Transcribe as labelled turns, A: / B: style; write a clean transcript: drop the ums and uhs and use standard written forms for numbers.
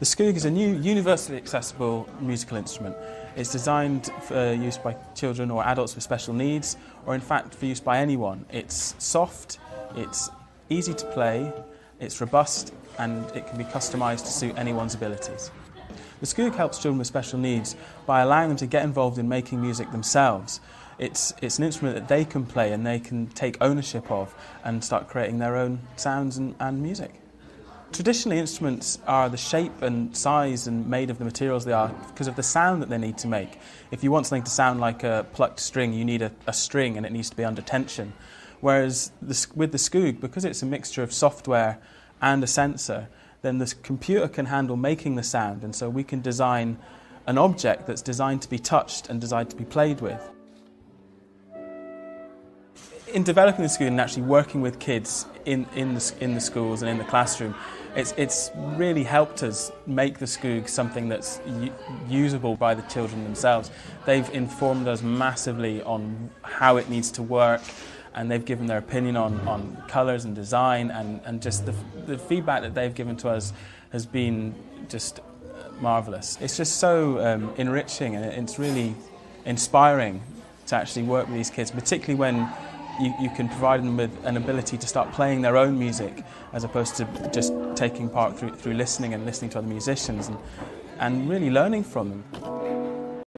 A: The Skoog is a new universally accessible musical instrument. It's designed for use by children or adults with special needs, or in fact for use by anyone. It's soft, it's easy to play, it's robust, and it can be customised to suit anyone's abilities. The Skoog helps children with special needs by allowing them to get involved in making music themselves. It's an instrument that they can play and they can take ownership of and start creating their own sounds and music. Traditionally, instruments are the shape and size and made of the materials they are because of the sound that they need to make. If you want something to sound like a plucked string, you need a string and it needs to be under tension. Whereas with the Skoog, because it's a mixture of software and a sensor, then the computer can handle making the sound, and so we can design an object that's designed to be touched and designed to be played with. In developing the Skoog and actually working with kids in the schools and in the classroom, it's really helped us make the Skoog something that's usable by the children themselves. They've informed us massively on how it needs to work, and they've given their opinion on colours and design, and just the feedback that they've given to us has been just marvellous. It's just so enriching, and it's really inspiring to actually work with these kids, particularly when you can provide them with an ability to start playing their own music as opposed to just taking part through listening and listening to other musicians and really learning from them.